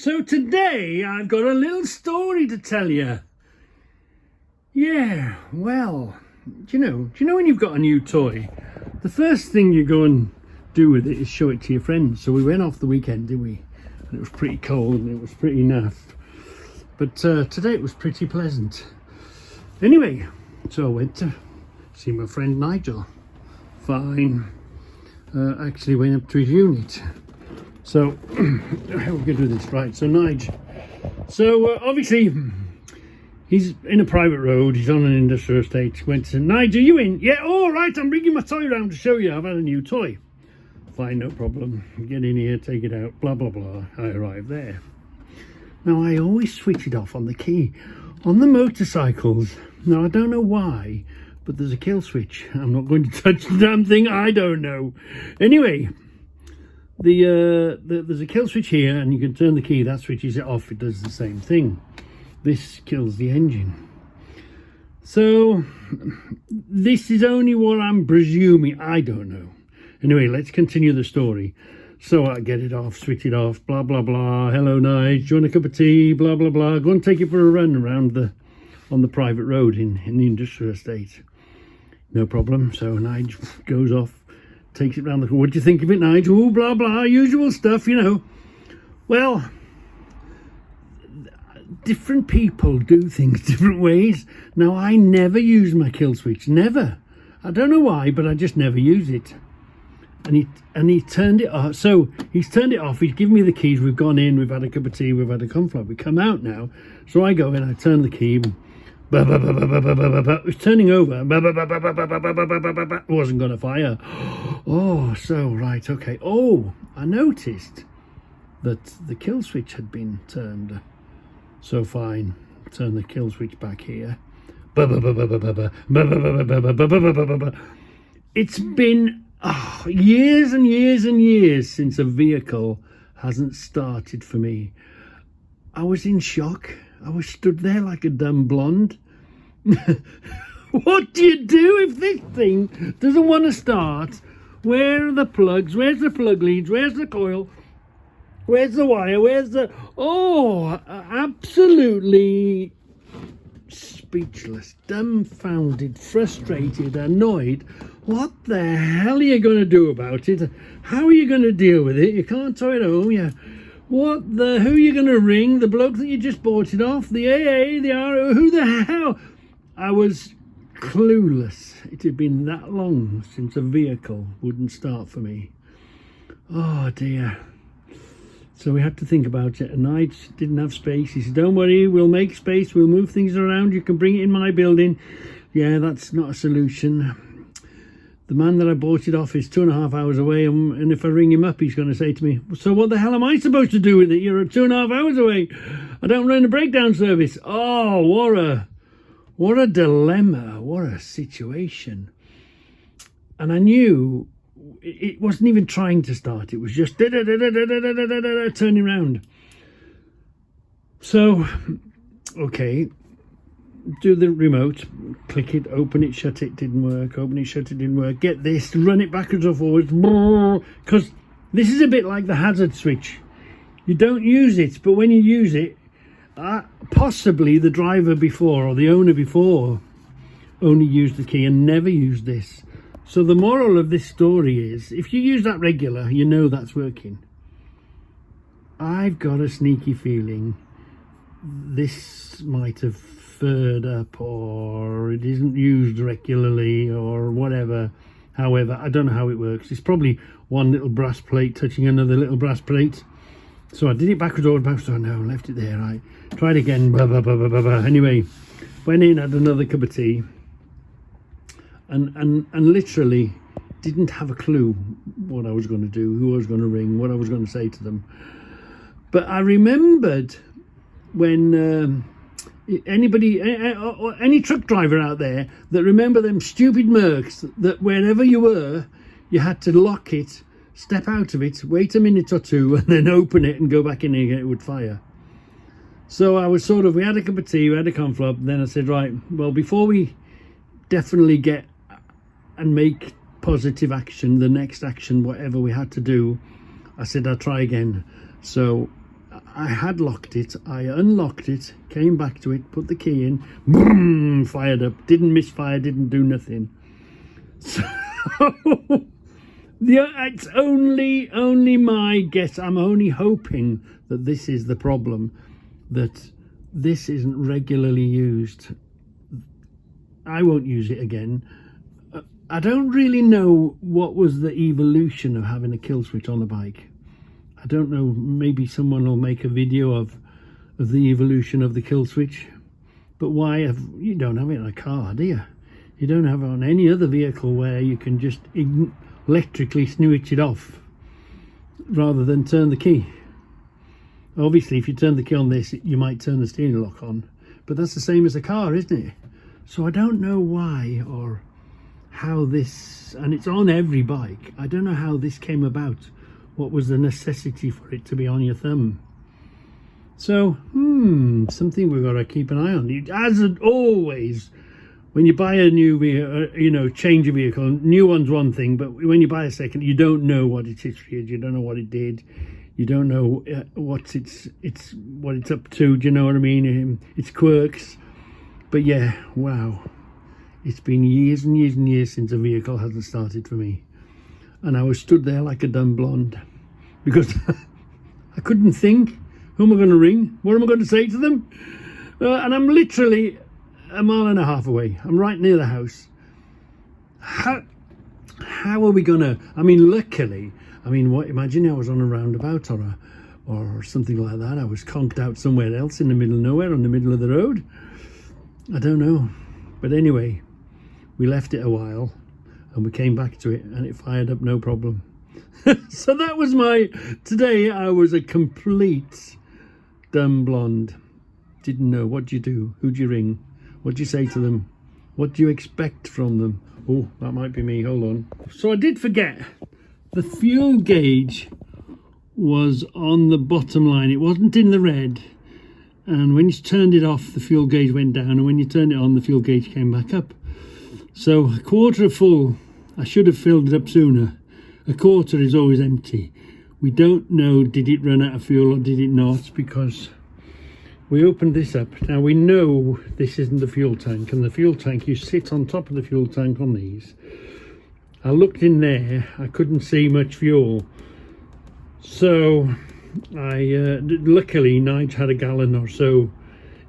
So today I've got a little story to tell you. Yeah, well, do you know when you've got a new toy, the first thing you go and do with it is show it to your friends. So we went off the weekend, didn't we? And it was pretty cold and it was pretty naff. But today it was pretty pleasant. Anyway, so I went to see my friend Nigel. Fine. Actually went up to his unit. So how are we going to do this? Right, so Nigel. So obviously he's in a private road, he's on an industrial estate. Went to Nigel, you in? Yeah, all right, I'm bringing my toy around to show you. I've had a new toy. Fine, no problem. Get in here, take it out, blah, blah, blah. I arrived there. Now, I always switch it off on the key. On the motorcycles, now I don't know why, but there's a kill switch. I'm not going to touch the damn thing, I don't know. Anyway, there's a kill switch here, and you can turn the key, that switches it off, it does the same thing. This kills the engine. So, this is only what I'm presuming, I don't know. Anyway, let's continue the story. So I get it off, switch it off, blah, blah, blah. Hello, Nige, do you want a cup of tea? Blah, blah, blah. Go and take it for a run around on the private road in the industrial estate. No problem. So Nige goes off, takes it round the corner. What do you think of it, Nige? Oh, blah, blah, usual stuff, you know. Well, different people do things different ways. Now, I never use my kill switch, never. I don't know why, but I just never use it. And he turned it off. So he's turned it off. He's given me the keys. We've gone in. We've had a cup of tea. We've had a conflap. We come out now. So I go in. I turn the key. It's turning over. It wasn't going to fire. Oh, so right. Okay. Oh, I noticed that the kill switch had been turned. So fine. Turn the kill switch back here. It's been years and years and years since a vehicle hasn't started for me. I was in shock. I was stood there like a dumb blonde. What do you do if this thing doesn't want to start? Where are the plugs? Where's the plug leads? Where's the coil? Where's the wire? Where's the... Oh, absolutely speechless, dumbfounded, frustrated, annoyed. What the hell are you going to do about it? How are you going to deal with it? You can't tow it home. Who are you going to ring? The bloke that you just bought it off? The AA, the RO? Who the hell? I was clueless. It had been that long since a vehicle wouldn't start for me. Oh dear. So we had to think about it, and I didn't have space. He said, don't worry, we'll make space, we'll move things around, you can bring it in my building. Yeah, that's not a solution. The man that I bought it off is 2.5 hours away, and if I ring him up, he's going to say to me, so what the hell am I supposed to do with it? You're 2.5 hours away. I don't run a breakdown service. Oh, what a dilemma, what a situation. And I knew it wasn't even trying to start, it was just turning around. So, okay, do the remote, click it, open it, shut it, didn't work, open it, shut it, didn't work. Get this, run it backwards or forwards, because this is a bit like the hazard switch. You don't use it, but when you use it, possibly the driver before or the owner before only used the key and never used this. So the moral of this story is, if you use that regular, you know that's working. I've got a sneaky feeling this might have furred up, or it isn't used regularly, or whatever. However, I don't know how it works. It's probably one little brass plate touching another little brass plate. So I did it backwards, so no, left it there. I tried again, blah, blah, blah, blah, blah, blah. Anyway, went in, had another cup of tea. And literally didn't have a clue what I was going to do, who I was going to ring, what I was going to say to them. But I remembered when any truck driver out there that remember them stupid Mercs that wherever you were, you had to lock it, step out of it, wait a minute or two, and then open it and go back in again, it would fire. So I was we had a cup of tea, we had a conflap, and then I said, right, well, before we definitely get and make positive action, the next action, whatever we had to do, I said I'll try again. So I had locked it, I unlocked it, came back to it, put the key in, boom, fired up, didn't misfire, didn't do nothing. So it's only my guess. I'm only hoping that this is the problem, that this isn't regularly used. I won't use it again. I don't really know what was the evolution of having a kill switch on a bike. I don't know, maybe someone will make a video of the evolution of the kill switch. But why you don't have it in a car, do you? You don't have it on any other vehicle where you can just electrically switch it off rather than turn the key. Obviously, if you turn the key on this, you might turn the steering lock on. But that's the same as a car, isn't it? So I don't know why or how this, and it's on every bike. I don't know how this came about. What was the necessity for it to be on your thumb? So, something we've got to keep an eye on. As always, when you buy a new vehicle, change a vehicle, new one's one thing, but when you buy a second, you don't know what its history is. You don't know what it did. You don't know what it's up to. Do you know what I mean? Its quirks. But yeah, wow. It's been years and years and years since a vehicle hasn't started for me. And I was stood there like a dumb blonde because I couldn't think. Who am I going to ring? What am I going to say to them? And I'm literally a mile and a half away. I'm right near the house. How are we going to... I mean, luckily, imagine I was on a roundabout or something like that. I was conked out somewhere else in the middle of nowhere on the middle of the road. I don't know. But anyway, we left it a while. And we came back to it and it fired up no problem. So that was today I was a complete dumb blonde. Didn't know. What do you do? Who do you ring? What do you say to them? What do you expect from them? Oh, that might be me. Hold on. So I did forget. The fuel gauge was on the bottom line. It wasn't in the red. And when you turned it off, the fuel gauge went down. And when you turned it on, the fuel gauge came back up. So a quarter full, I should have filled it up sooner. A quarter is always empty. We don't know, did it run out of fuel or did it not, because we opened this up. Now we know this isn't the fuel tank, and the fuel tank, you sit on top of the fuel tank on these. I looked in there, I couldn't see much fuel. So luckily Nige had a gallon or so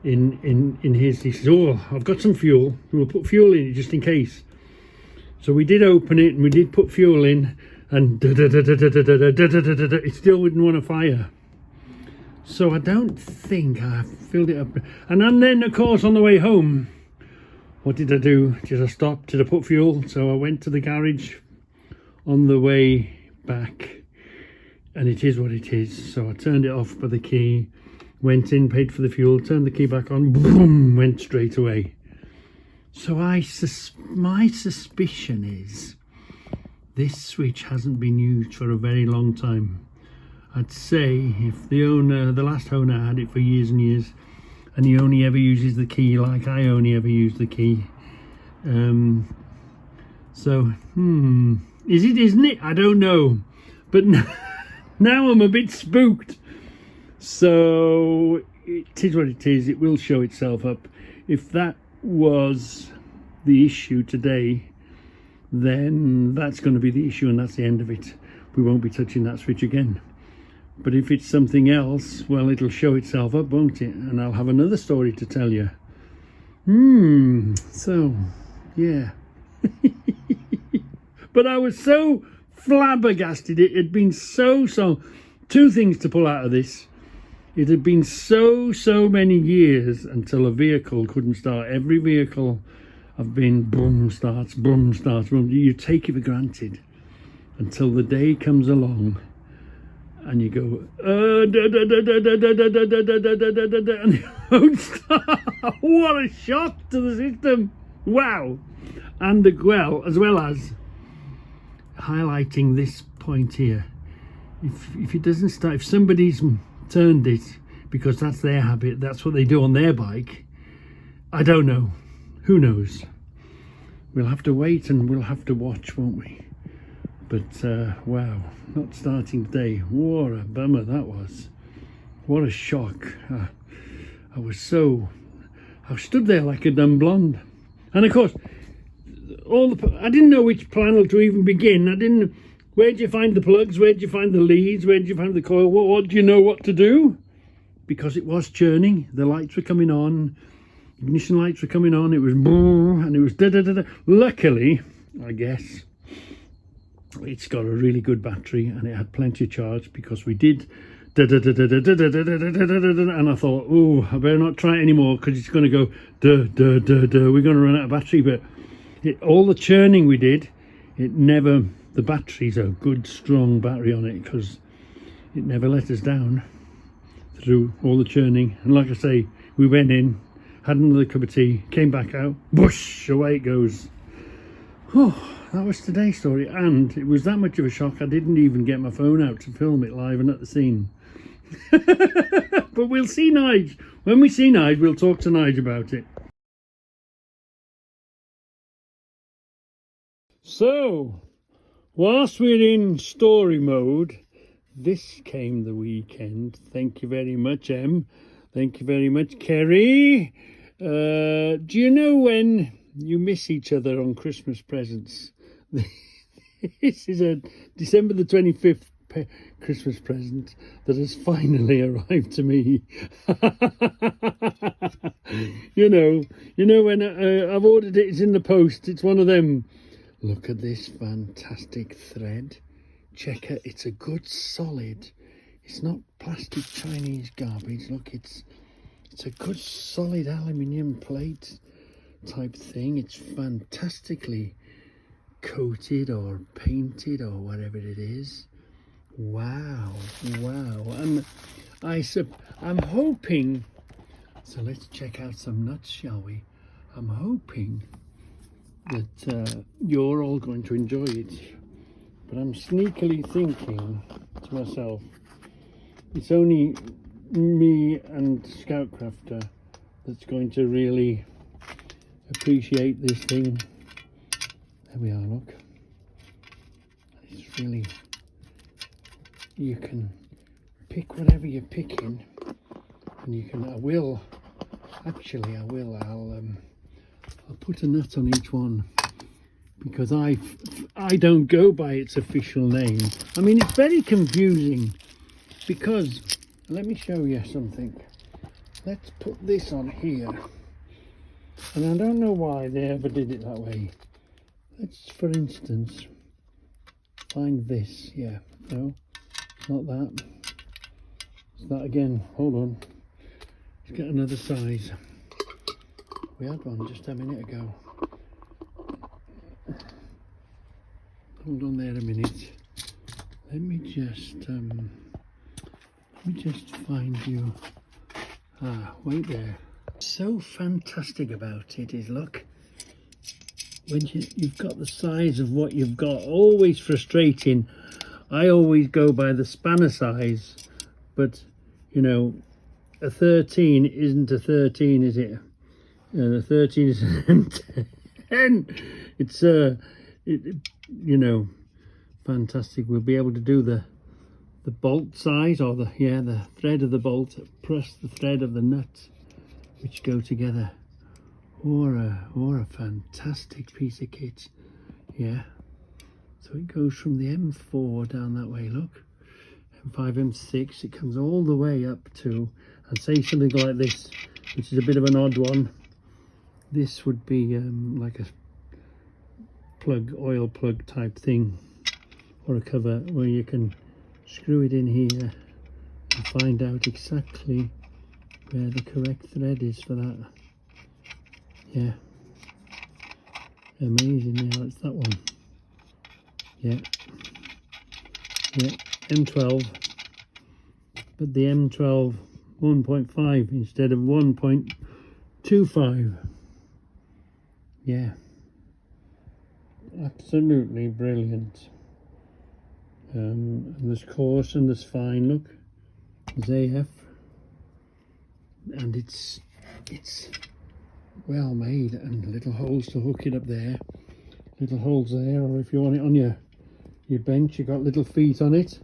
in his. He says, oh, I've got some fuel, we'll put fuel in it just in case. So we did open it and we did put fuel in, and it still wouldn't want to fire. So I don't think I filled it up. And then of course on the way home, what did I do? Did I stop? Did I put fuel? So I went to the garage on the way back, and it is what it is. So I turned it off by the key, went in, paid for the fuel, turned the key back on, boom, went straight away. So my suspicion is this switch hasn't been used for a very long time. I'd say if the last owner had it for years and years, and he only ever uses the key like I only ever use the key. So, is it, isn't it? I don't know. But now I'm a bit spooked. So, it is what it is. It will show itself up. If that was the issue today, then that's going to be the issue and that's the end of it. We won't be touching that switch again. But if it's something else, well, it'll show itself up, won't it? And I'll have another story to tell you. So, yeah. But I was so flabbergasted. It had been so... Two things to pull out of this. It had been so many years until a vehicle couldn't start. Every vehicle I've been, boom, starts, boom, starts, boom. You take it for granted until the day comes along and you go, and it won't start. What a shock to the system. Wow. And as well as highlighting this point here. If it doesn't start, if somebody's turned it because that's their habit, that's what they do on their bike, I don't know. Who knows? We'll have to wait and we'll have to watch, won't we? But wow, not starting today. What a bummer that was. What a shock. I stood there like a dumb blonde. And of course, I didn't know which panel to even begin. Where'd you find the plugs? Where'd you find the leads? Where'd you find the coil? What do you know what to do? Because it was churning. The lights were coming on. Ignition lights were coming on. It was and it was da-da-da-da. Luckily, I guess, it's got a really good battery and it had plenty of charge, because we did and I thought, oh, I better not try it anymore, because it's going to go we're going to run out of battery. But all the churning we did, the battery's a good strong battery on it, because it never let us down through all the churning. And like I say, we went in, had another cup of tea, came back out, whoosh, away it goes. Oh, that was today's story, and it was that much of a shock I didn't even get my phone out to film it live and at the scene. But we'll see Nige. When we see Nige, we'll talk to Nige about it. So, whilst we're in story mode, this came the weekend. Thank you very much, Em. Thank you very much, Kerry. Do you know when you miss each other on Christmas presents? This is a December the 25th Christmas present that has finally arrived to me. you know when I've ordered it, it's in the post. It's one of them. Look at this fantastic thread. Check it. It's a good solid. It's not plastic Chinese garbage. Look, it's a good solid aluminium plate type thing. It's fantastically coated or painted or whatever it is. Wow. And I'm hoping, so let's check out some nuts, shall we? I'm hoping that you're all going to enjoy it, but I'm sneakily thinking to myself, it's only me and Scoutcrafter that's going to really appreciate this thing. There we are, look. It's really, you can pick whatever you're picking, and you can, I'll put a nut on each one, because I don't go by its official name. I mean, it's very confusing, because, let me show you something. Let's put this on here, and I don't know why they ever did it that way. Let's, for instance, find this. Yeah, no, it's not that. It's that again. Hold on. Let's get another size. We had one just a minute ago. Hold on there a minute. Let me just find you. Wait there. So fantastic about it is, look, when you've got the size of what you've got. Always frustrating. I always go by the spanner size, but you know, a 13 isn't a 13, is it? And a 13 is a 10. It's you know, fantastic. We'll be able to do the bolt size, or the thread of the bolt, plus the thread of the nut, which go together. Or a fantastic piece of kit. Yeah. So it goes from the M4 down that way, look. M5, M6, it comes all the way up to, and say something like this, which is a bit of an odd one. This would be like a oil plug type thing, or a cover where you can screw it in here and find out exactly where the correct thread is for that. Yeah, amazing. Now it's that one. Yeah, M12, but the M12 1.5 instead of 1.25. Yeah, absolutely brilliant. And there's coarse and there's fine. Look, there's AF, and it's well made, and little holes to hook it up there, little holes there, or if you want it on your bench, you got little feet on it.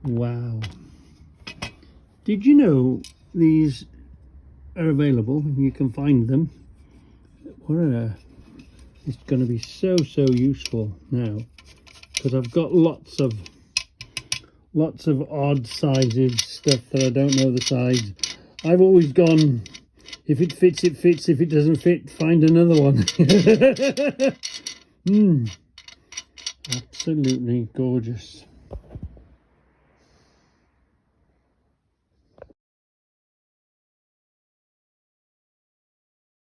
Wow, Did you know these are available? You can find them. It's going to be so useful now, because I've got lots of odd sizes stuff that I don't know the size. I've always gone, if it fits, it fits. If it doesn't fit, find another one. Absolutely gorgeous.